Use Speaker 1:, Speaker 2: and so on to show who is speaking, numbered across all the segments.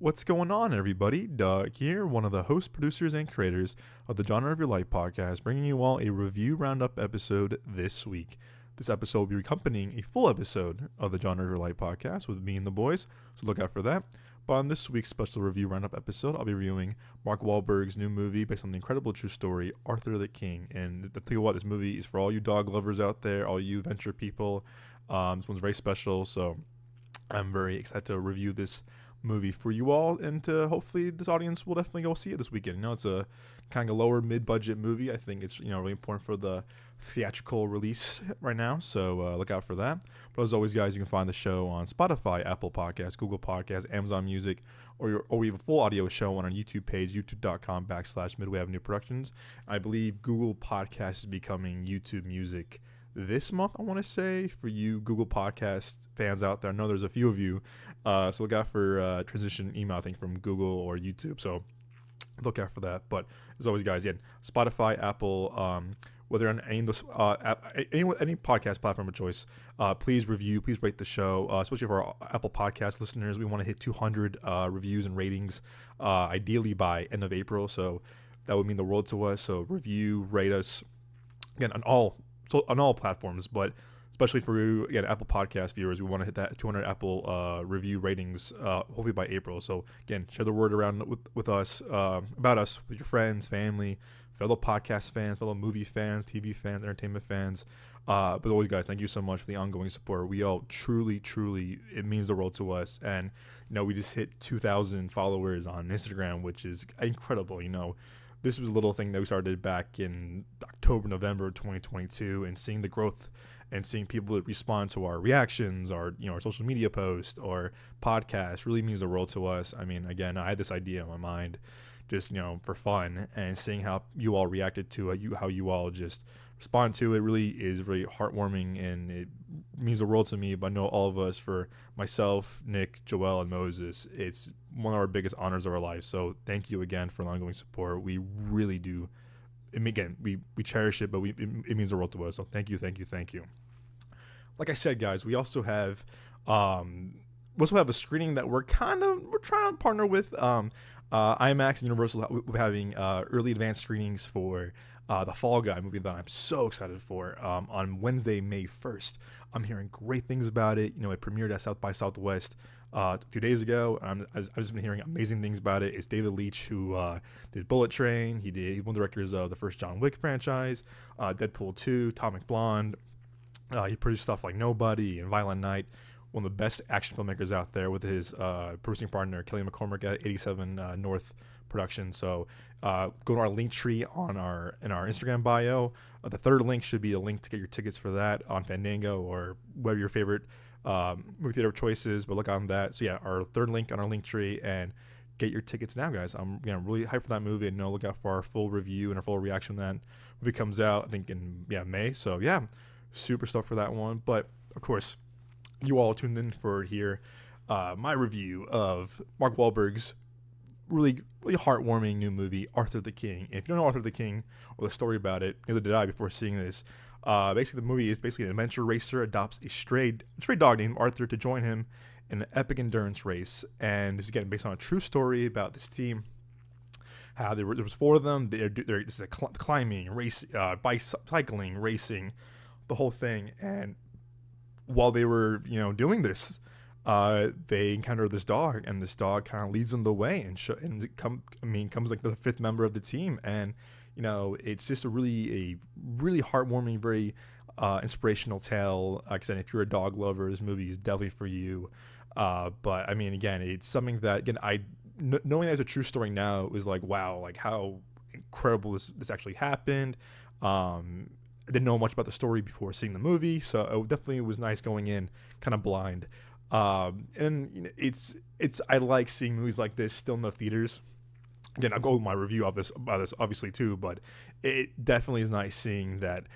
Speaker 1: What's going on, everybody? Doug here, one of the hosts, producers, and creators of the Genre of Your Life podcast, bringing you all a review roundup episode this week. This episode will be accompanying a full episode of the Genre of Your Life podcast with me and the boys, so look out for that. But on this week's special review roundup episode, I'll be reviewing Mark Wahlberg's new movie based on the incredible true story, Arthur the King. And I'll tell you what, this movie is for all you dog lovers out there, all you adventure people. This one's very special, so I'm very excited to review this movie for you all, and hopefully this audience will definitely go see it this weekend. You know, it's a kind of lower mid-budget movie. I think it's really important for the theatrical release right now, so look out for that. But as always, guys, you can find the show on Spotify, Apple Podcasts, Google Podcasts, Amazon Music, or we have a full audio show on our YouTube page, youtube.com/Midway Avenue Productions. I believe Google Podcasts is becoming YouTube Music this month, I want to say, for you Google Podcast fans out there. I know there's a few of you, so look out for transition email, I think, from Google or YouTube, so look out for that. But as always, guys, again, Spotify, Apple, whether on any of those any podcast platform of choice, please review, please rate the show, especially for our Apple Podcast listeners. We want to hit 200 reviews and ratings, ideally by end of April, so that would mean the world to us. So review, rate us, again, on all platforms, but especially for, again, Apple Podcast viewers, we want to hit that 200 Apple review ratings hopefully by April. So again, share the word around with us, about us, with your friends, family, fellow podcast fans, fellow movie fans, TV fans, entertainment fans. But always, guys, thank you so much for the ongoing support. We all truly, it means the world to us. And we just hit 2,000 followers on Instagram, which is incredible. This was a little thing that we started back in October, November 2022, and seeing the growth and seeing people respond to our reactions, our social media posts, or podcasts really means the world to us. I mean, again, I had this idea in my mind just, for fun, and seeing how you all reacted to it, how you all just respond to it really is really heartwarming, and it means the world to me. But I know all of us, for myself, Nick, Joel, and Moses, it's one of our biggest honors of our life. So thank you again for the ongoing support. We really do. Again, we cherish it, but it means the world to us. So thank you. Like I said, guys, we also have a screening that we're trying to partner with IMAX and Universal. We're having early advanced screenings for the Fall Guy movie that I'm so excited for on Wednesday, May 1st. I'm hearing great things about it. It premiered at South by Southwest a few days ago. I've just been hearing amazing things about it. It's David Leitch, who did Bullet Train. He's one of the directors of the first John Wick franchise, Deadpool 2, Atomic Blonde. He produced stuff like Nobody and Violent Night. One of the best action filmmakers out there, with his producing partner Kelly McCormick at 87 North Production. So go to our link tree in our Instagram bio. The third link should be a link to get your tickets for that on Fandango or whatever your favorite movie theater choice is. But look on that. So yeah, our third link on our link tree, and get your tickets now, guys. I'm really hyped for that movie, and look out for our full review and our full reaction when that movie comes out, I think in May. So yeah, super stoked for that one. But of course, you all tuned in for here my review of Mark Wahlberg's really heartwarming new movie, Arthur the King. And if you don't know Arthur the King or the story about it, neither did I before seeing this. Basically, the movie is an adventure racer adopts a stray dog named Arthur to join him in an epic endurance race. And this is, again, based on a true story about this team. How there was four of them. This is climbing, race, bicycling, racing, the whole thing. And while they were doing this, they encounter this dog, and this dog kind of leads them the way, and comes like the fifth member of the team. And it's just a really heartwarming, very inspirational tale. Like I said, if you're a dog lover, this movie is definitely for you. But I mean, again, it's something that, again, knowing that it's a true story now, it was like, wow, like how incredible this actually happened. I didn't know much about the story before seeing the movie, so it definitely was nice going in kind of blind. And it's I like seeing movies like this still in the theaters. Again, I'll go with my review of this obviously too, but it definitely is nice seeing that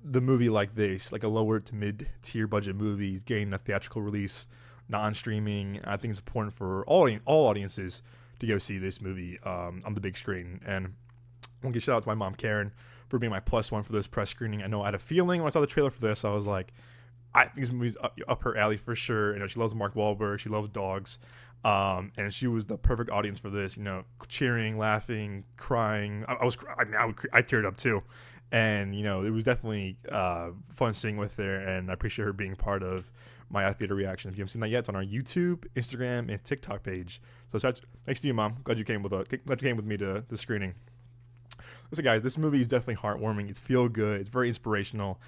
Speaker 1: the movie like this, like a lower to mid tier budget movie, getting a theatrical release, non-streaming. I think it's important for all audiences to go see this movie on the big screen. And I want to give shout out to my mom Karen for being my plus one for this press screening. I know I had a feeling when I saw the trailer for this, I was like, I think this movie's up her alley for sure. She loves Mark Wahlberg. She loves dogs. And she was the perfect audience for this, cheering, laughing, crying. I teared up too. And, it was definitely fun seeing with her, and I appreciate her being part of my theater reaction. If you haven't seen that yet, it's on our YouTube, Instagram, and TikTok page. So thanks to you, Mom. Glad you came with me to the screening. Listen, guys, this movie is definitely heartwarming. It's feel good. It's very inspirational.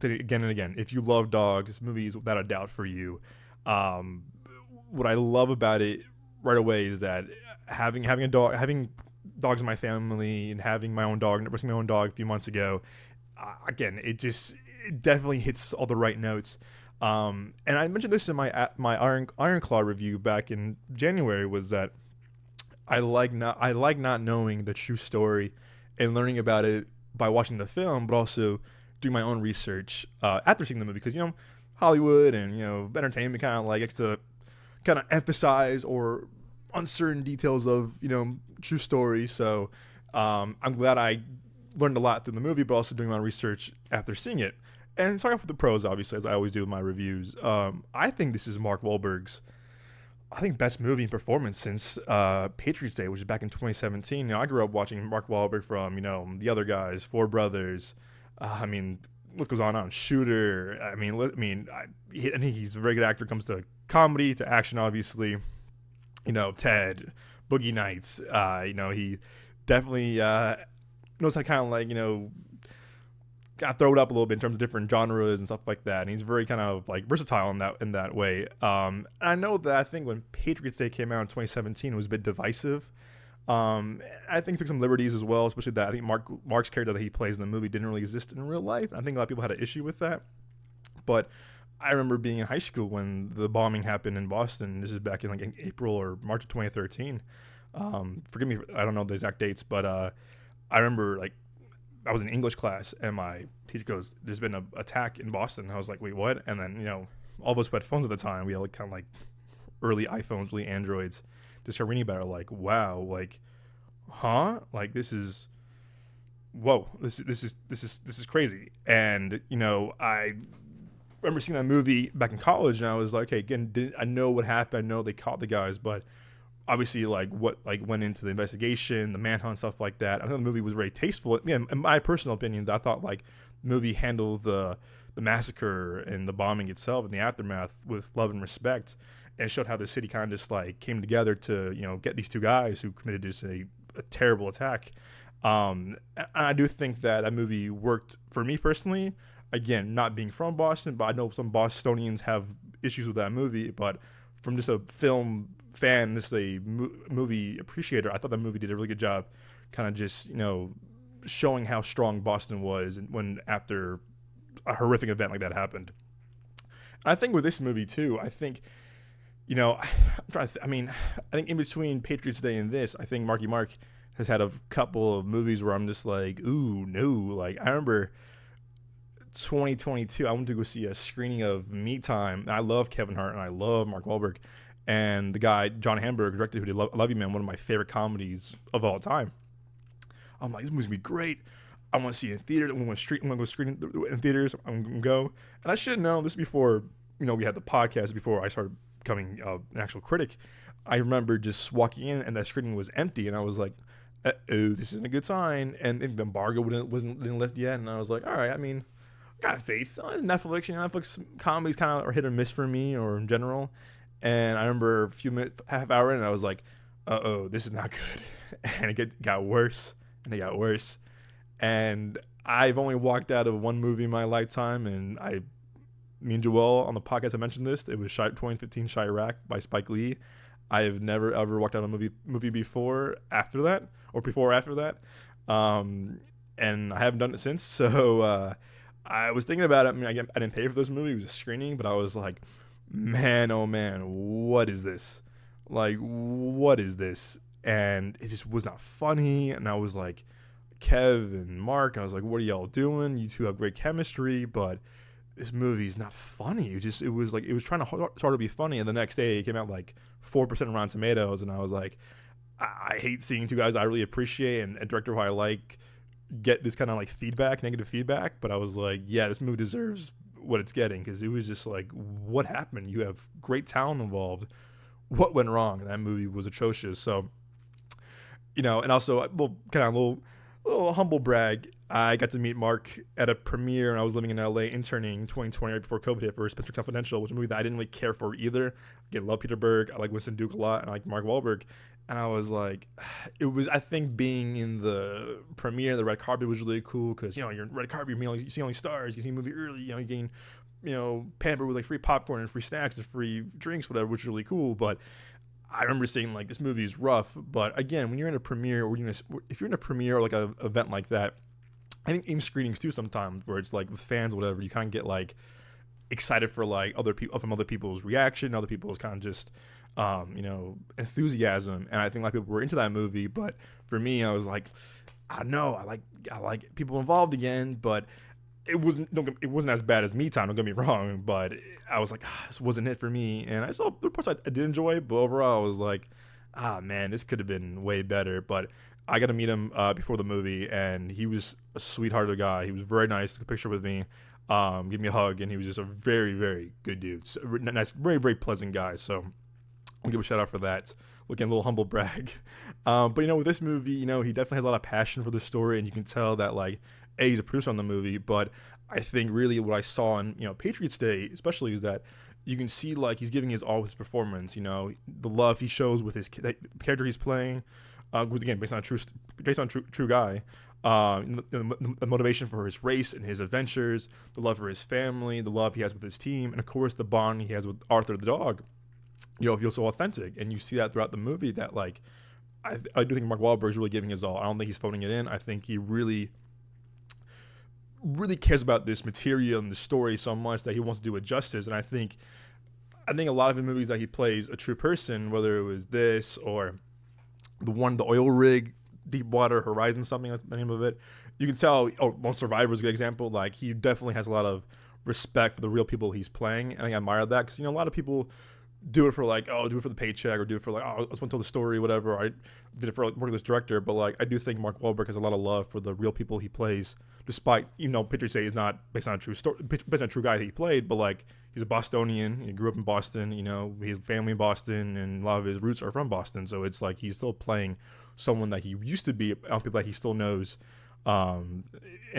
Speaker 1: Again and again, if you love dogs, this movie is without a doubt for you. What I love about it right away is that having dogs in my family and having my own dog, rescuing my own dog a few months ago, again, it definitely hits all the right notes. And I mentioned this in my Iron Claw review back in January, was that I like not knowing the true story and learning about it by watching the film, but also doing my own research after seeing the movie, because Hollywood and entertainment kind of likes to kind of emphasize or uncertain details of true story. So I'm glad I learned a lot through the movie, but also doing my own research after seeing it. And starting off with the pros, obviously, as I always do with my reviews. I think this is Mark Wahlberg's best movie and performance since Patriots Day, which is back in 2017. I grew up watching Mark Wahlberg from The Other Guys, Four Brothers. What goes on? Shooter. I think he's a very good actor when it comes to comedy, to action, obviously. Ted, Boogie Nights. He definitely knows how to kind of kind of throw it up a little bit in terms of different genres and stuff like that. And he's very kind of versatile in that way. I know that I think when Patriots Day came out in 2017, it was a bit divisive. I think he took some liberties as well, especially that I think Mark's character that he plays in the movie didn't really exist in real life. I think a lot of people had an issue with that. But I remember being in high school when the bombing happened in Boston. This is back in April or March of 2013. Forgive me, I don't know the exact dates, but I remember I was in English class and my teacher goes, "There's been an attack in Boston." And I was like, "Wait, what?" And then all of us who had phones at the time, we had kind of early iPhones, early Androids, just started reading about it. Wow, huh? This is, whoa, this is crazy. And I remember seeing that movie back in college, and I was like, "Hey, again, I know what happened. I know they caught the guys, but obviously, what went into the investigation, the manhunt, stuff like that. I thought the movie was very tasteful. Yeah, in my personal opinion, I thought the movie handled the massacre and the bombing itself and the aftermath with love and respect, and showed how the city kind of just came together to get these two guys who committed just a terrible attack. And I do think that movie worked for me personally. Again, not being from Boston, but I know some Bostonians have issues with that movie. But from just a film fan, just a movie appreciator, I thought that movie did a really good job kind of just, showing how strong Boston was after a horrific event like that happened. And I think with this movie too, I think, I think in between Patriots Day and this, I think Marky Mark has had a couple of movies where I'm just ooh, no. I remember 2022, I went to go see a screening of Me Time. And I love Kevin Hart and I love Mark Wahlberg. And the guy, John Hamburg, directed who did Love You Man, one of my favorite comedies of all time. I'm like, this movie's going to be great. I want to see it in theaters. I'm going to go screen in theaters. I'm going to go. And I should have known this before, we had the podcast, before I started becoming an actual critic. I remember just walking in and that screening was empty. And I was like, oh, this isn't a good sign. And the embargo didn't lift yet. And I was like, all right, got faith. Netflix, Netflix comedies kind of are hit or miss for me, or in general. And I remember a few minutes, half hour in, and I was like, uh-oh, this is not good. And it got worse, and it got worse. And I've only walked out of one movie in my lifetime, and me and Joel on the podcast, I mentioned this. It was 2015 Chirac by Spike Lee. I have never, ever walked out of a movie before after that. And I haven't done it since. So I was thinking about it. I didn't pay for this movie. It was a screening, but I was like, man, oh man, what is this? What is this? And it just was not funny. And I was like, Kev and Mark, I was like, what are y'all doing? You two have great chemistry, but this movie's not funny. It was trying to hard to be funny. And the next day it came out 4% on Rotten Tomatoes. And I was like, I hate seeing two guys I really appreciate and a director who I like get this kind of negative feedback. But I was like, yeah, this movie deserves what it's getting, because it was just what happened? You have great talent involved. what went wrong. That movie was atrocious. So, and also, well, kind of a little humble brag. I got to meet Mark at a premiere, and I was living in LA interning 2020 right before COVID hit for Spencer Confidential, which is a movie that I didn't really care for either. Again, love Peter Berg. I like Winston Duke a lot, and I like Mark Wahlberg. And I was like, I think being in the premiere, the red carpet was really cool because, you're in red carpet, you see all these stars, you see the movie early, you're getting, pampered with like free popcorn and free snacks and free drinks, whatever, which is really cool. But I remember saying like, this movie is rough. But again, when you're in a premiere or if you're in a premiere or like an event like that, I think in screenings too sometimes where it's like with fans or whatever, you kind of get like excited for like other people's reaction, other people's kind of just enthusiasm. And I think a lot of people were into that movie, but for me, I was like, I don't know, I like people involved again, but it wasn't as bad as Me Time, don't get me wrong, but I was like, this wasn't it for me. And I saw the parts I did enjoy, but overall I was like, man, this could have been way better. But I got to meet him before the movie, and he was a sweethearted guy. He was very nice, took a picture with me, give me a hug, and he was just a very, very good dude. So, nice, very, very pleasant guy. So I'll give a shout out for that. Looking a little humble brag. But with this movie, he definitely has a lot of passion for the story, and you can tell that like, he's a producer on the movie. But I think really what I saw in Patriots Day, especially, is that you can see like he's giving his all with his performance. The love he shows with his character he's playing. Again, based on a true guy, the motivation for his race and his adventures, the love for his family, the love he has with his team, and of course the bond he has with Arthur the dog, feels so authentic, and you see that throughout the movie. That like, I do think Mark Wahlberg is really giving his all. I don't think he's phoning it in. I think he really, really cares about this material and the story so much that he wants to do it justice. And I think a lot of the movies that he plays a true person, whether it was this or the oil rig, Deepwater Horizon, something like the name of it, you can tell. Lone Survivor is a good example. Like, he definitely has a lot of respect for the real people he's playing, and I admire that because a lot of people do it for like, do it for the paycheck, or do it for like, I just want to tell the story, whatever. I did it for like, work with this director, but like, I do think Mark Wahlberg has a lot of love for the real people he plays, despite Patriots Day is not based on a true story, based on a true guy that he played, but like, he's a Bostonian. He grew up in Boston. His family in Boston, and a lot of his roots are from Boston. So it's like he's still playing someone that he used to be, people that he still knows, in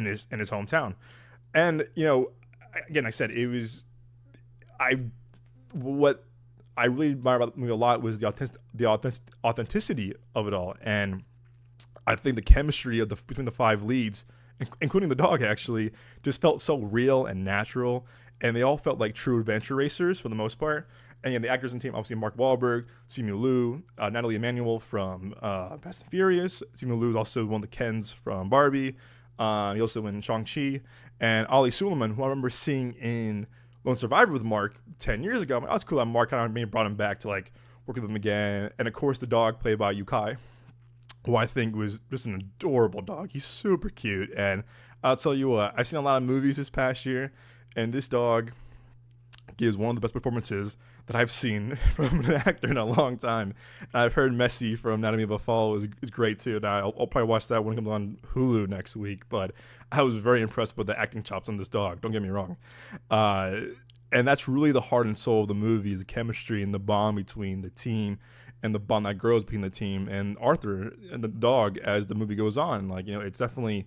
Speaker 1: his hometown. And again, I said it was, what I really admire about the movie a lot was the authenticity of it all, and I think the chemistry between the five leads, including the dog, actually just felt so real and natural. And they all felt like true adventure racers for the most part. And the actors in the team, obviously Mark Wahlberg, Simu Liu, Natalie Emmanuel from Fast and Furious. Simu Liu is also one of the Kens from Barbie. He also in Shang-Chi. And Ali Suleiman, who I remember seeing in Lone Survivor with Mark 10 years ago. I'm like, oh, that's cool that Mark kind of maybe brought him back to like work with him again. And of course, the dog played by Yukai, who I think was just an adorable dog. He's super cute. And I'll tell you what, I've seen a lot of movies this past year, and this dog gives one of the best performances that I've seen from an actor in a long time. And I've heard Messi from Anatomy of a Fall is great too. And I'll probably watch that when it comes on Hulu next week. But I was very impressed with the acting chops on this dog. Don't get me wrong. And that's really the heart and soul of the movie, is the chemistry and the bond between the team and the bond that grows between the team and Arthur and the dog as the movie goes on. Like, it's definitely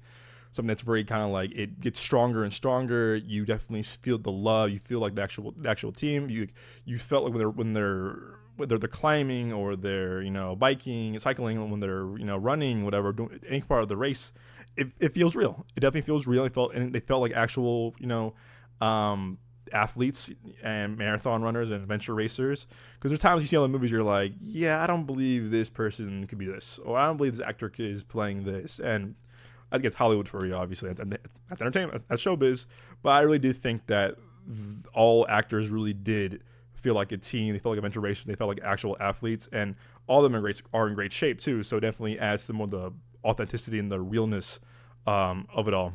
Speaker 1: something that's very kind of like, it gets stronger and stronger. You definitely feel the love. You feel like the actual team. You felt like when they're whether they're climbing or they're biking, cycling, when they're running, whatever, doing any part of the race, it feels real. It definitely feels real. They felt like actual athletes and marathon runners and adventure racers. Because there's times you see all the movies, you're like, yeah, I don't believe this person could be this, or I don't believe this actor is playing this. And I think it's Hollywood for you, obviously. That's entertainment, that's showbiz. But I really do think that all actors really did feel like a team. They felt like adventure racers. They felt like actual athletes, and all of them are in great shape too. So it definitely adds to more the authenticity and the realness of it all.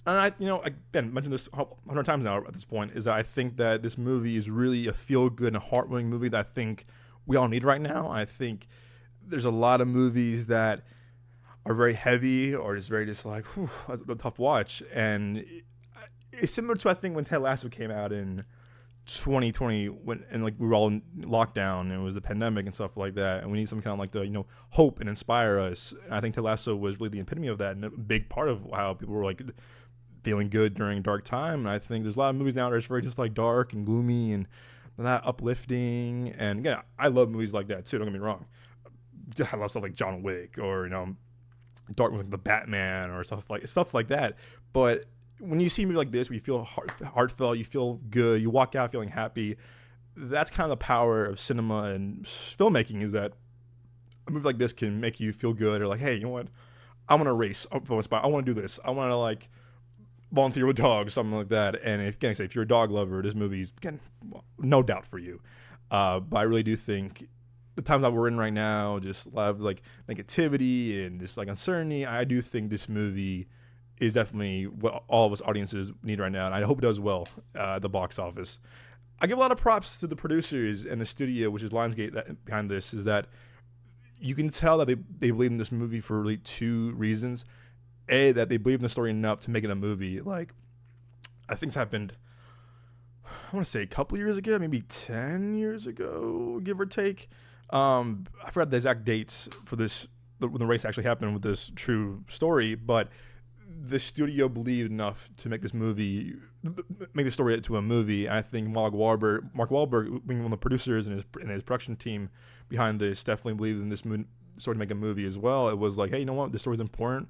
Speaker 1: And I, again, mentioned this 100 times now at this point, is that I think that this movie is really a feel-good and heartwarming movie that I think we all need right now. I think there's a lot of movies that are very heavy or just very like, whew, that's a tough watch. And it's similar to, I think, when Ted Lasso came out in 2020 when and like we were all in lockdown and it was the pandemic and stuff like that, and we need some kind of like to hope and inspire us. And I think Ted Lasso was really the epitome of that, and a big part of how people were like feeling good during a dark time. And I think there's a lot of movies now that are very just like dark and gloomy and not uplifting. And again, I love movies like that too, don't get me wrong. I love stuff like John Wick or dark like the Batman or stuff like that. But when you see a movie like this where you feel heartfelt, you feel good, you walk out feeling happy, that's kind of the power of cinema and filmmaking, is that a movie like this can make you feel good, or like, hey, you know what, I want to race, I want to do this, I want to like volunteer with dogs, something like that. And if you're a dog lover, this movie's no doubt for you. But I really do think the times that we're in right now, just a lot of like negativity and just like uncertainty, I do think this movie is definitely what all of us audiences need right now, and I hope it does well at the box office. I give a lot of props to the producers and the studio, which is Lionsgate, that behind this, is that you can tell that they believe in this movie for really two reasons. A, that they believe in the story enough to make it a movie. Like, I think it's happened, I want to say a couple years ago, maybe 10 years ago, give or take. I forgot the exact dates for this, when the race actually happened with this true story, but the studio believed enough to make this movie, make the story into a movie. And I think Mark Wahlberg, being one of the producers and his production team behind this, definitely believed in this story to make a movie as well. It was like, hey, you know what, this story's important.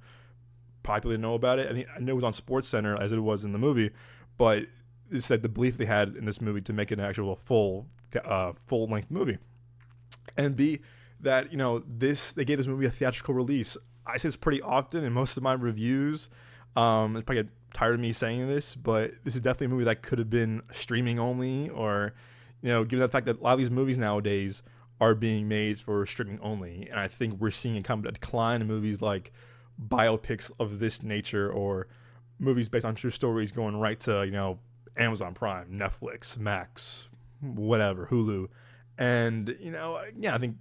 Speaker 1: Probably didn't know about it. I mean, I know it was on SportsCenter as it was in the movie, but it's like the belief they had in this movie to make it an actual full length movie. And B, that they gave this movie a theatrical release. I say this pretty often in most of my reviews. It's probably get tired of me saying this, but this is definitely a movie that could have been streaming only, or given the fact that a lot of these movies nowadays are being made for streaming only, and I think we're seeing a decline in movies like biopics of this nature, or movies based on true stories going right to Amazon Prime, Netflix, Max, whatever, Hulu. And I think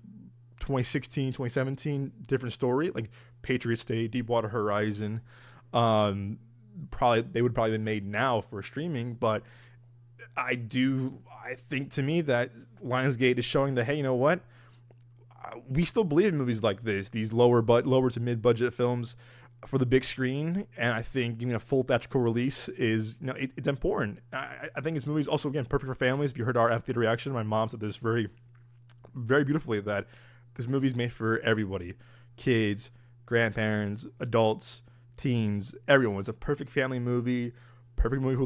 Speaker 1: 2016, 2017, different story, like Patriots Day, Deepwater Horizon. They would probably been made now for streaming, but I think to me that Lionsgate is showing that, hey, you know what, we still believe in movies like this, these lower to mid budget films for the big screen. And I think a full theatrical release is it's important. I think this movie is also, again, perfect for families. If you heard our theater reaction, my mom said this very, very beautifully, that this movie is made for everybody, kids, grandparents, adults, teens, everyone. It's a perfect family movie, perfect movie people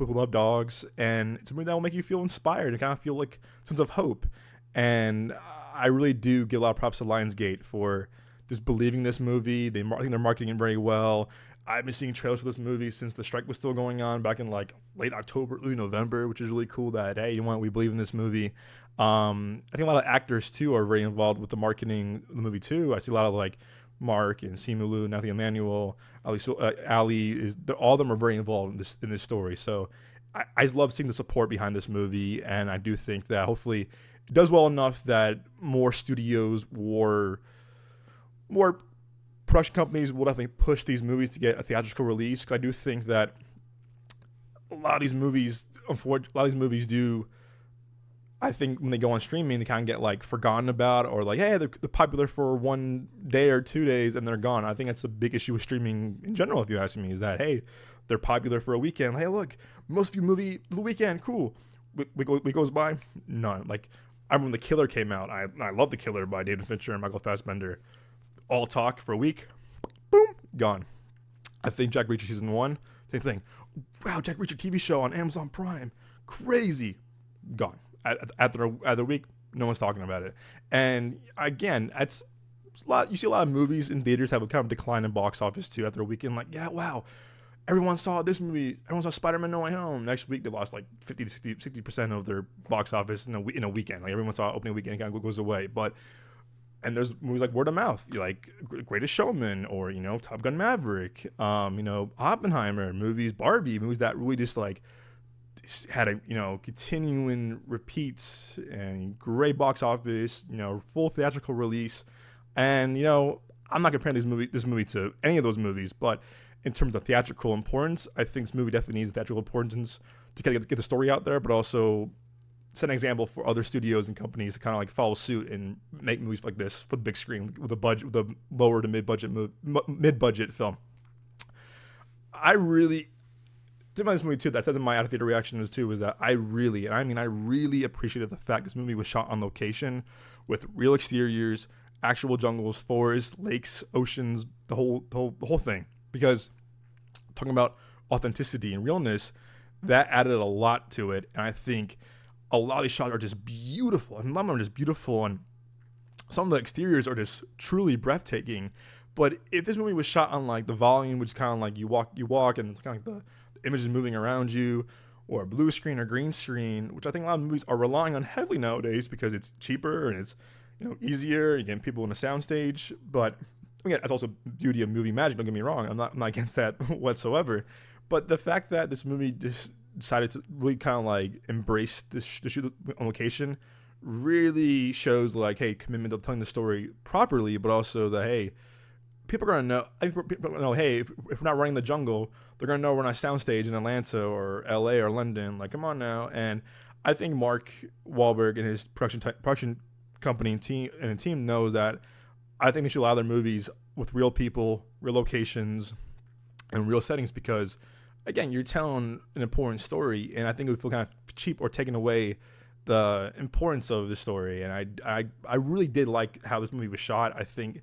Speaker 1: who love dogs, and it's a movie that will make you feel inspired and kind of feel like a sense of hope. And I really do give a lot of props to Lionsgate for just believing this movie. I think they're marketing it very well. I've been seeing trailers for this movie since the strike was still going on back in like late October, early November, which is really cool that, hey, you know what, we believe in this movie. I think a lot of actors too are very involved with the marketing of the movie too. I see a lot of like Mark and Simu, Nathan Emmanuel, Ali, all of them are very involved in this story. So I love seeing the support behind this movie, and I do think that hopefully it does well enough that more studios or more production companies will definitely push these movies to get a theatrical release, because I do think that a lot of these movies do, I think when they go on streaming, they kind of get like forgotten about, or like, hey, they're popular for 1 day or 2 days and they're gone. I think that's a big issue with streaming in general, if you ask me, is that, hey, they're popular for a weekend. Hey, look, most of your movie the weekend, cool. Week goes by, none. Like, I remember when The Killer came out. I love The Killer by David Fincher and Michael Fassbender. All talk for a week, boom, gone. I think Jack Reacher season 1, same thing. Wow, Jack Reacher TV show on Amazon Prime, crazy, gone. After a week, no one's talking about it. And again, that's a lot. You see a lot of movies in theaters have a kind of decline in box office too after a weekend. Like, yeah, wow, everyone saw this movie. Everyone saw Spider-Man No Way Home. Next week, they lost like 50 to 60% of their box office in a weekend. Like, everyone saw opening weekend, kind of goes away. And there's movies like word of mouth, like Greatest Showman, or Top Gun Maverick, Oppenheimer, movies, Barbie, movies that really just like had a continuing repeats and great box office, full theatrical release. And I'm not comparing this movie to any of those movies, but in terms of theatrical importance, I think this movie definitely needs theatrical importance to kind of get the story out there, but also set an example for other studios and companies to kind of like follow suit and make movies like this for the big screen with a lower to mid-budget film. I really did this movie too. That said in my out of theater reaction was that I really appreciated the fact this movie was shot on location with real exteriors, actual jungles, forests, lakes, oceans, the whole thing. Because talking about authenticity and realness, that added a lot to it. And I think a lot of these shots are just beautiful. I mean, a lot of them are just beautiful, and some of the exteriors are just truly breathtaking. But if this movie was shot on like the volume, which is kind of like you walk, and it's kind of like the images moving around you, or a blue screen or green screen, which I think a lot of movies are relying on heavily nowadays because it's cheaper and it's easier. You get people in a soundstage, but again, that's also the beauty of movie magic. Don't get me wrong. I'm not against that whatsoever. But the fact that this movie just decided to really kind of like embrace the shoot on location really shows like, hey, commitment to telling the story properly, but also that, hey, people are gonna know, hey, if we're not running the jungle, they're gonna know we're not soundstage in Atlanta or LA or London. Like, come on now. And I think Mark Wahlberg and his production company and team knows that. I think they should allow their movies with real people, real locations, and real settings because, again, you're telling an important story, and I think it would feel kind of cheap or taking away the importance of the story. And I really did like how this movie was shot. I think,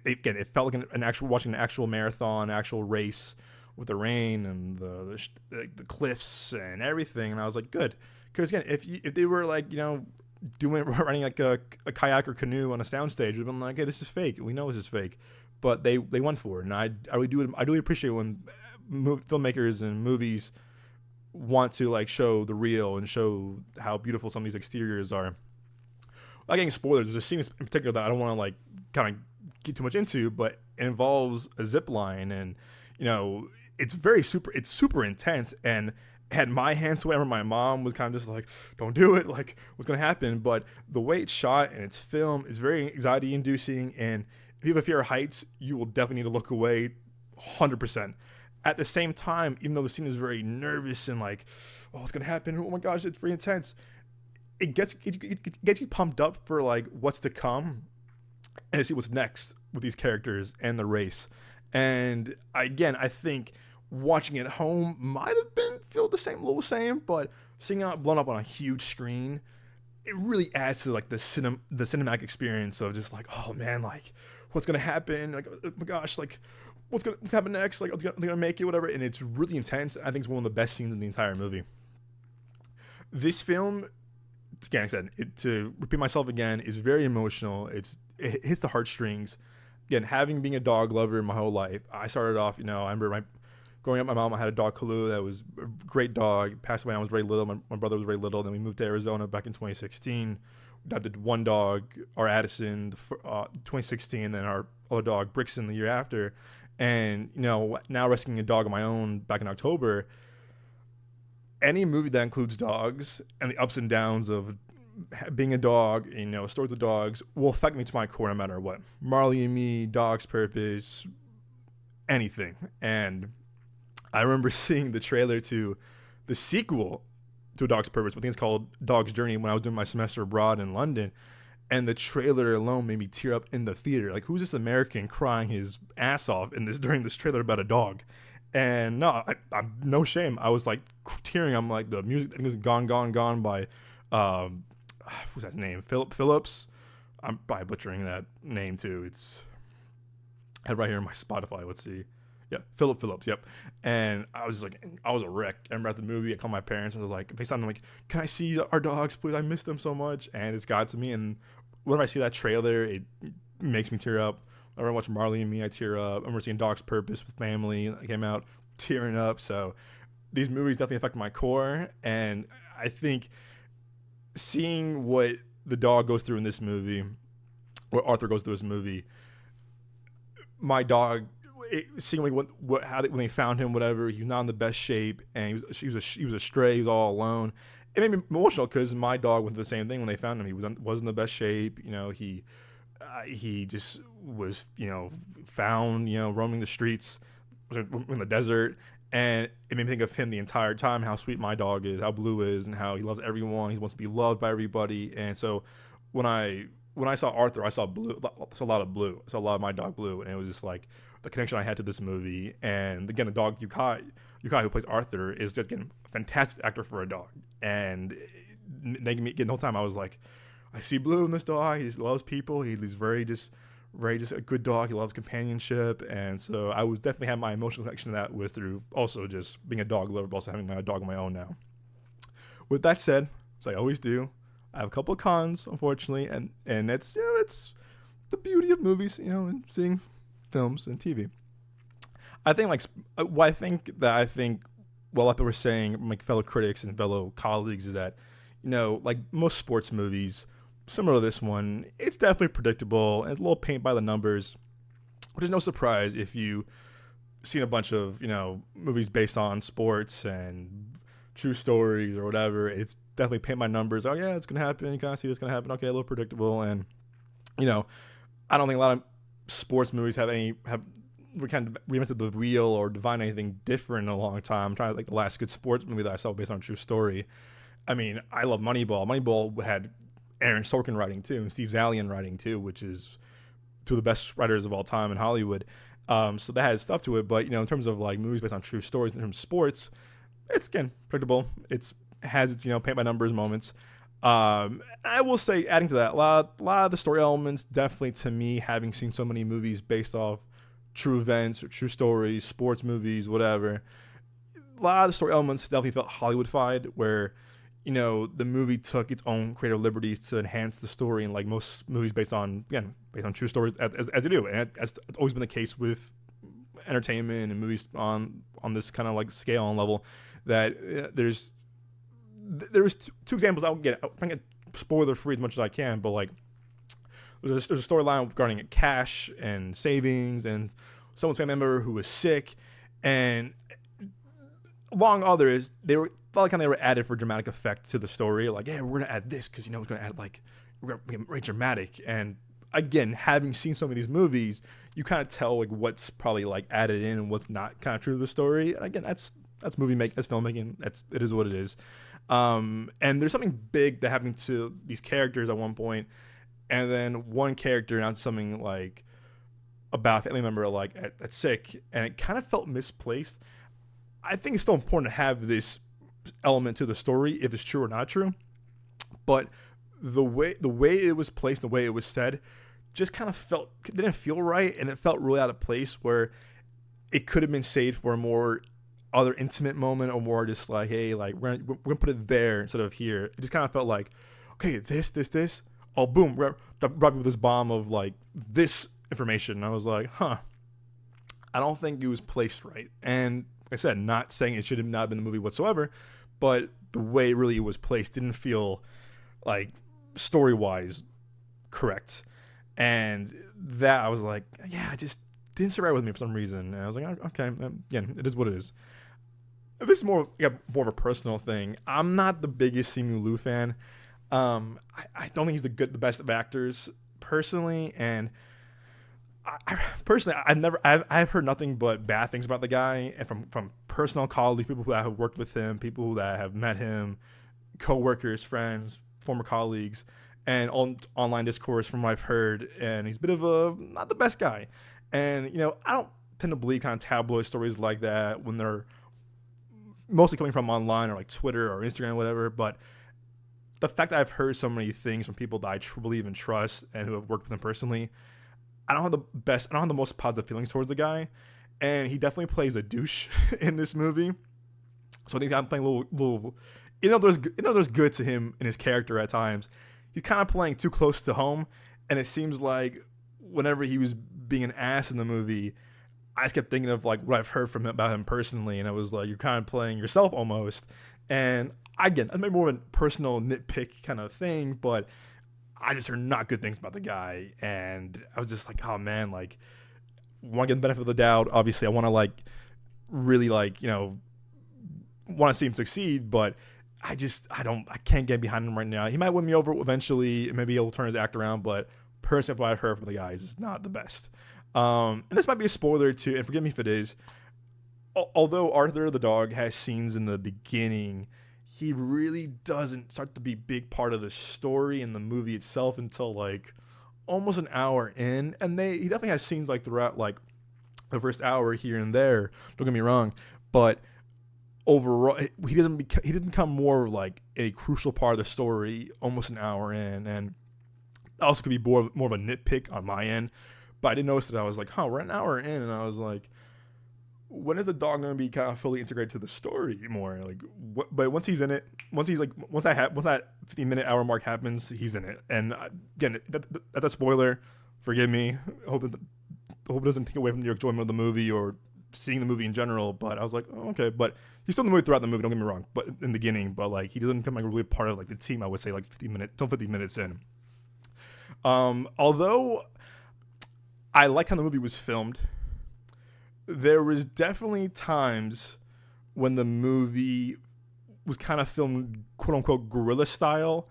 Speaker 1: it felt like watching an actual marathon, actual race with the rain and the cliffs and everything. And I was like, good, because again, if they were like running like a kayak or canoe on a soundstage, would have been like, hey, this is fake. We know this is fake, but they went for it, and I really appreciate when filmmakers and movies want to like show the real and show how beautiful some of these exteriors are. Not getting spoilers, there's a scene in particular that I don't want to like kind of get too much into, but it involves a zip line, and it's super intense, and had my hands whenever my mom was kind of just like, don't do it, like what's gonna happen. But the way it's shot and it's filmed is very anxiety inducing, and if you have a fear of heights, you will definitely need to look away 100%. At the same time, even though the scene is very nervous and like, oh, what's gonna happen, oh my gosh, it's very intense, it gets you pumped up for like what's to come and to see what's next with these characters and the race. And again, I think watching it at home might have been feel the same, but seeing it blown up on a huge screen, it really adds to like the cinematic experience of just like, oh man, like what's gonna happen? Like, oh my gosh, like what's gonna happen next? Like, are they gonna make it? Whatever. And it's really intense. I think it's one of the best scenes in the entire movie. This film, again, like I said, to repeat myself again, is very emotional. It hits the heartstrings. Again, being a dog lover my whole life, I started off, I remember growing up, my mom had a dog, Kalu, that was a great dog. Passed away when I was very little. My brother was very little. Then we moved to Arizona back in 2016. We adopted one dog, our Addison, 2016, then our other dog, Brixton, the year after. And, now rescuing a dog of my own back in October, any movie that includes dogs and the ups and downs of being a dog, stories of dogs will affect me to my core no matter what. Marley and Me, Dog's Purpose, anything. And I remember seeing the trailer to the sequel to A Dog's Purpose. I think it's called Dog's Journey, when I was doing my semester abroad in London. And the trailer alone made me tear up in the theater. Like, who's this American crying his ass off during this trailer about a dog? And no, I'm no shame. I was like tearing. I'm like, the music, I think it was Gone by, what's that name? Philip Phillips. I'm probably butchering that name too. I had right here in my Spotify. Let's see. Yeah, Philip Phillips. Yep. And I was like, I was a wreck. I remember at the movie, I called my parents. I was like, FaceTime, I'm like, can I see our dogs, please? I miss them so much. And it's got to me. And whenever I see that trailer, it makes me tear up. Whenever I watch Marley and Me, I tear up. I remember seeing Dog's Purpose with family. I came out tearing up. So these movies definitely affect my core. And I think seeing what the dog goes through in this movie, what Arthur goes through in this movie, my dog, seeing when they found him, whatever, he was not in the best shape, and he was a stray, he was all alone. It made me emotional because my dog went through the same thing when they found him. He wasn't in the best shape, he just was, found, roaming the streets in the desert, And it made me think of him the entire time, how sweet my dog is, how Blue is, and how he loves everyone. He wants to be loved by everybody. And so when I saw Arthur, I saw Blue. I saw a lot of Blue. I saw a lot of my dog Blue, and it was just like the connection I had to this movie. And again, the dog Yukai who plays Arthur is just again a fantastic actor for a dog. And making me again the whole time I was like, I see Blue in this dog. He loves people. He's very just a good dog. He loves companionship, and so I was definitely had my emotional connection to that with through also just being a dog lover, but also having my dog of my own now. With that said, as I always do, I have a couple of cons, unfortunately, and it's it's the beauty of movies, and seeing films and TV. I think what people were saying, my fellow critics and fellow colleagues, is that like most sports movies, similar to this one, it's definitely predictable and a little paint by the numbers, which is no surprise if you seen a bunch of movies based on sports and true stories or whatever. It's definitely paint by numbers. Oh yeah, it's gonna happen. You kind of see it's gonna happen. Okay, a little predictable, and I don't think a lot of sports movies have kind of reinvented the wheel or defined anything different in a long time. I'm trying to like the last good sports movie that I saw based on a true story. I mean, I love Moneyball. Moneyball had Aaron Sorkin writing too, and Steve Zalian writing too, which is two of the best writers of all time in Hollywood. So that has stuff to it. But in terms of like movies based on true stories, in terms of sports, it's again predictable. It has its paint by numbers moments. I will say, adding to that, a lot of the story elements, definitely to me, having seen so many movies based off true events or true stories, sports movies, whatever. A lot of the story elements definitely felt Hollywoodified, where the movie took its own creative liberties to enhance the story, and like most movies based on true stories, as they do, and it's always been the case with entertainment and movies on this kind of like scale and level. That there's two examples I'm trying to get spoiler free as much as I can, but like there's a storyline regarding cash and savings and someone's family member who was sick, and among others, they were added for dramatic effect to the story. Like, yeah, we're gonna add this because we're gonna add we're gonna make it very dramatic. And again, having seen some of these movies, you kind of tell like what's probably like added in and what's not kind of true to the story. And again, that's movie making, that's filmmaking. It is what it is. And there's something big that happened to these characters at one point, and then one character announced something like about a family member like at sick, and it kind of felt misplaced. I think it's still important to have this element to the story if it's true or not true, but the way it was placed, the way it was said, just kind of didn't feel right, and it felt really out of place, where it could have been saved for a more other intimate moment, or more just like, hey, like we're gonna put it there instead of here. It just kind of felt like, okay, this, oh boom, brought me with this bomb of like this information, and I was like, I don't think it was placed right. And like I said, not saying it should have not been the movie whatsoever, but the way really it was placed didn't feel like story-wise correct. And that I was like, yeah, it just didn't sit right with me for some reason. And I was like, okay, again, it is what it is. This is more of a personal thing. I'm not the biggest Simu Liu fan. I don't think he's the best of actors personally, and I've heard nothing but bad things about the guy, and from personal colleagues, people that have worked with him, people that have met him, co-workers, friends, former colleagues, and online discourse from what I've heard. And he's a bit of not the best guy. And I don't tend to believe kind of tabloid stories like that when they're mostly coming from online or like Twitter or Instagram or whatever. But the fact that I've heard so many things from people that I believe and trust and who have worked with him personally, I don't have the most positive feelings towards the guy, and he definitely plays a douche in this movie. So I think I'm playing a little, there's good to him in his character at times. He's kind of playing too close to home, and it seems like whenever he was being an ass in the movie, I just kept thinking of like what I've heard from him about him personally, and I was like, you're kind of playing yourself almost. And again, that's maybe more of a personal nitpick kind of thing, but I just heard not good things about the guy, and I was just like, oh man, like, want to get the benefit of the doubt. Obviously, I want to like really like want to see him succeed, but I can't get behind him right now. He might win me over eventually, and maybe he'll turn his act around, but personally, what I've heard from the guys is not the best. And this might be a spoiler too, and forgive me if it is. although Arthur the dog has scenes in the beginning, he really doesn't start to be a big part of the story and the movie itself until like almost an hour in. And he definitely has scenes like throughout like the first hour here and there. Don't get me wrong, but overall, he doesn't become more like a crucial part of the story almost an hour in. And also could be more of a nitpick on my end, but I did notice that I was like, huh, we're an hour in, and I was like, when is the dog going to be kind of fully integrated to the story more? Like, but once he's in it, once that 15-minute hour mark happens, he's in it. And again, that's a spoiler. Forgive me. I hope it doesn't take away from your enjoyment of the movie or seeing the movie in general. But I was like, oh, okay. But he's still in the movie throughout the movie. Don't get me wrong. But in the beginning, but like he doesn't become like really part of like the team. I would say like 50 minutes in. Although I like how the movie was filmed, there was definitely times when the movie was kind of filmed quote unquote guerrilla style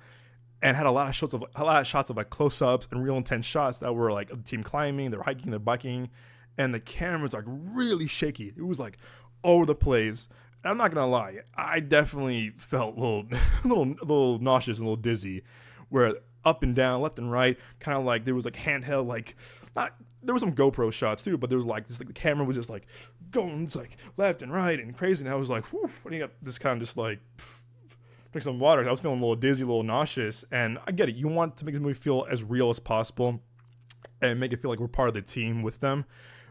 Speaker 1: and had a lot of shots of like close-ups and real intense shots that were like a team climbing, they're hiking, they're biking, and the camera was like really shaky. It was like over the place. And I'm not gonna lie, I definitely felt a little nauseous and a little dizzy, where up and down, left and right, kind of like there was like handheld, like not. There were some GoPro shots too, but there was like this, like the camera was just like going like left and right and crazy, and I was like, whew, when you got this kind of just like drink some water. I was feeling a little dizzy, a little nauseous, and I get it. You want to make the movie feel as real as possible and make it feel like we're part of the team with them,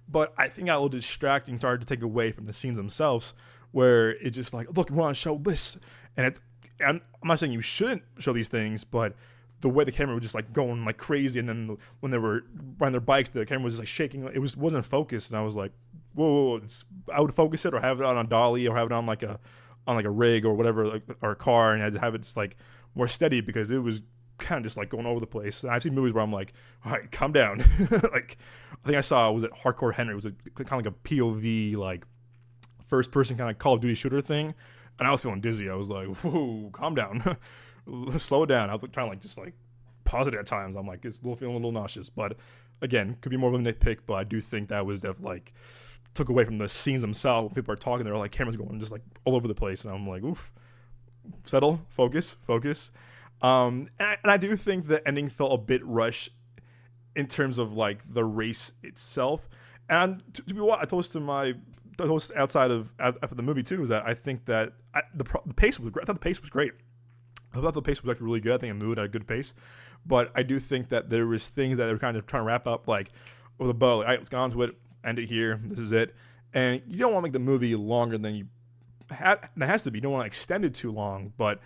Speaker 1: but I think got a little distracting, started to take away from the scenes themselves, where it's just like, look, we want to show this, and I'm not saying you shouldn't show these things, but the way the camera was just like going like crazy, and then when they were riding their bikes, the camera was just like shaking. It wasn't focused, and I was like, whoa. I would focus it or have it on a dolly or have it on like a rig or whatever, like, or a car, and I'd have it just like more steady because it was kind of just like going over the place. And I've seen movies where I'm like, all right, calm down. Like I think I saw, was it Hardcore Henry? It was kind of like a POV, like first person kind of Call of Duty shooter thing, and I was feeling dizzy. I was like, whoa, calm down. Slow it down. I was trying to like just like pause it at times. I'm like, it's feeling a little nauseous, but again, could be more of a nitpick, but I do think that was like took away from the scenes themselves. When people are talking, they're like cameras going just like all over the place, and I'm like, oof, settle, focus. And I do think the ending felt a bit rushed in terms of like the race itself. And to be what I told this to my host after the movie too, is that I think that the pace was great. I thought the pace was great. I thought the pace was actually really good. I think it moved at a good pace. But I do think that there was things that they were kind of trying to wrap up like with a bow. Like, all right, let's get on to it. End it here. This is it. And you don't want to make the movie longer than you that has to be. You don't want to extend it too long. But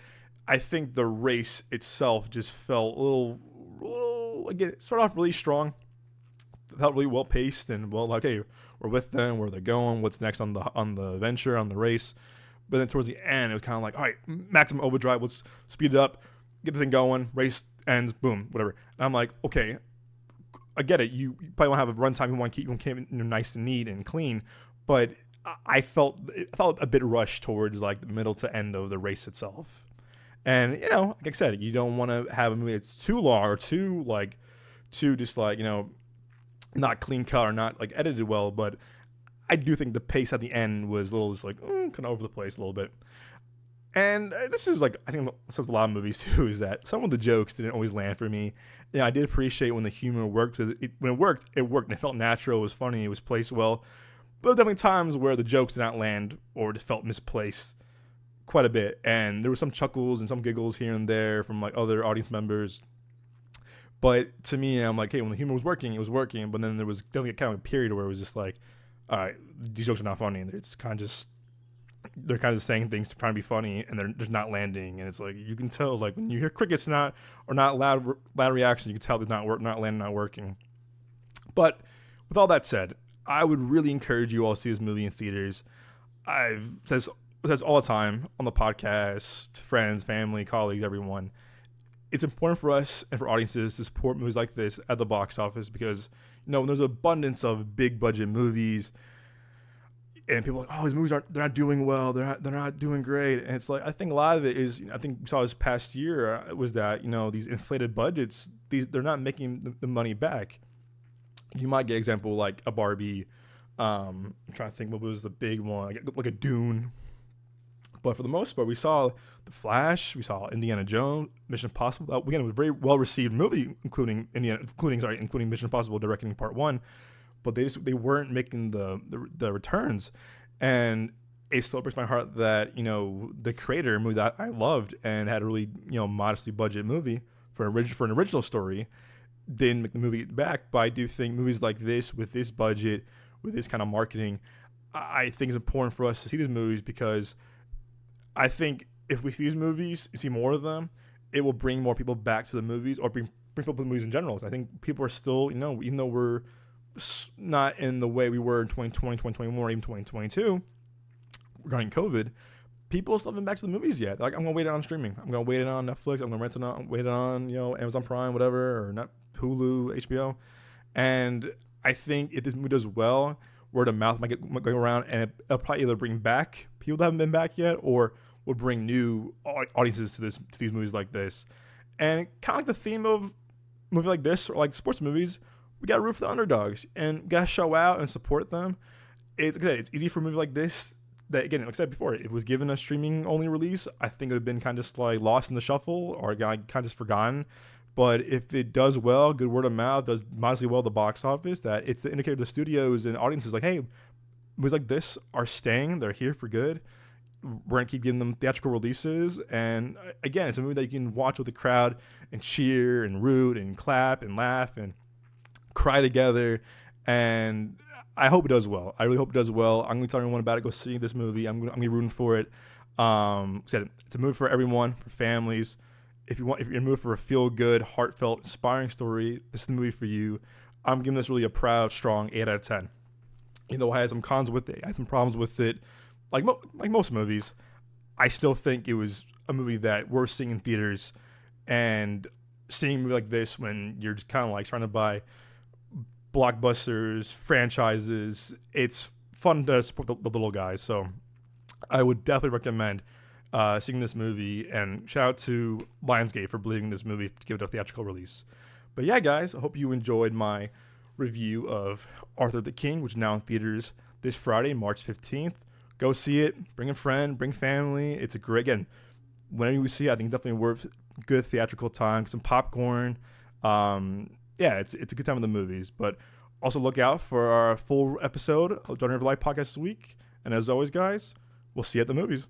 Speaker 1: I think the race itself just felt a little again, it started off really strong. It felt really well paced and well, like, hey, we're with them, where they're going, what's next on the venture, on the race. But then towards the end, it was kind of like, all right, maximum overdrive, let's speed it up, get the thing going, race ends, boom, whatever. And I'm like, okay, I get it. You probably want to have a runtime, you want to keep it nice and neat and clean, but I felt a bit rushed towards like the middle to end of the race itself. And, you know, like I said, you don't want to have a movie that's too long or too just like, you know, not clean cut or not like edited well, but I do think the pace at the end was a little just like kind of over the place a little bit. And this is like, I think this is a lot of movies too, is that some of the jokes didn't always land for me. Yeah, I did appreciate when the humor worked. When it worked, and it felt natural, it was funny, it was placed well. But there were definitely times where the jokes did not land or just felt misplaced quite a bit. And there were some chuckles and some giggles here and there from like other audience members. But to me, I'm like, hey, when the humor was working, it was working. But then there was definitely kind of a period where it was just like, all right, these jokes are not funny. And it's kind of just, they're kind of saying things to try to be funny, and they're just not landing. And it's like, you can tell, like when you hear crickets not loud reaction, you can tell they're not landing, not working. But with all that said, I would really encourage you all to see this movie in theaters. I've says all the time on the podcast, friends, family, colleagues, everyone. It's important for us and for audiences to support movies like this at the box office because, you know, when there's an abundance of big budget movies and people are like, oh, these movies they're not doing well, they're not doing great. And it's like, I think a lot of it is, I think we saw this past year was that, you know, these inflated budgets, they're not making the money back. You might get example like a Barbie, I'm trying to think what was the big one, like a Dune. But for the most part, we saw The Flash, we saw Indiana Jones, Mission Impossible. Again, it was a very well received movie, including Mission Impossible Directing Part 1. But they weren't making the returns, and it still breaks my heart that the creator, a movie that I loved and had a really modestly budget movie for an original story, didn't make the movie back. But I do think movies like this, with this budget, with this kind of marketing, I think it's important for us to see these movies, because I think if we see these movies, see more of them, it will bring more people back to the movies, or bring people to the movies in general. So I think people are still, even though we're not in the way we were in 2020, 2021, or even 2022 regarding COVID, people still haven't been back to the movies yet. Like, I'm going to wait it on streaming. I'm going to wait it on Netflix. I'm going to rent it on, wait it on, Amazon Prime, whatever, or not Hulu, HBO. And I think if this movie does well, word of mouth might get going around, and it'll probably either bring back people that haven't been back yet, or will bring new audiences to these movies like this. And kind of like the theme of a movie like this, or like sports movies, we got to root for the underdogs and we got to show out and support them. It's easy for a movie like this that, again, like I said before, if it was given a streaming only release, I think it would have been kind of like lost in the shuffle, or kind of just forgotten. But if it does well, good word of mouth, does modestly well at the box office, that it's the indicator to the studios and audiences like, hey, movies like this are staying, they're here for good. We're going to keep giving them theatrical releases. And again, it's a movie that you can watch with the crowd and cheer and root and clap and laugh and cry together. And I hope it does well. I really hope it does well. I'm going to tell everyone about it. Go see this movie. I'm going to be rooting for it. It's a movie for everyone, for families. If you're in a movie for a feel-good, heartfelt, inspiring story, this is the movie for you. I'm giving this really a proud, strong 8 out of 10. Even though I had some cons with it, I had some problems with it, like most movies, I still think it was a movie that we're seeing in theaters. And seeing a movie like this, when you're just kind of like trying to buy blockbusters, franchises, it's fun to support the little guys. So I would definitely recommend seeing this movie, and shout out to Lionsgate for believing this movie to give it a theatrical release. But yeah, guys, I hope you enjoyed my review of Arthur the King, which is now in theaters this Friday, March 15th. Go see it. Bring a friend. Bring family. It's a great, again, whenever you see it, I think definitely worth good theatrical time. Some popcorn. It's a good time in the movies. But also look out for our full episode of Genre of Life podcast this week. And as always, guys, we'll see you at the movies.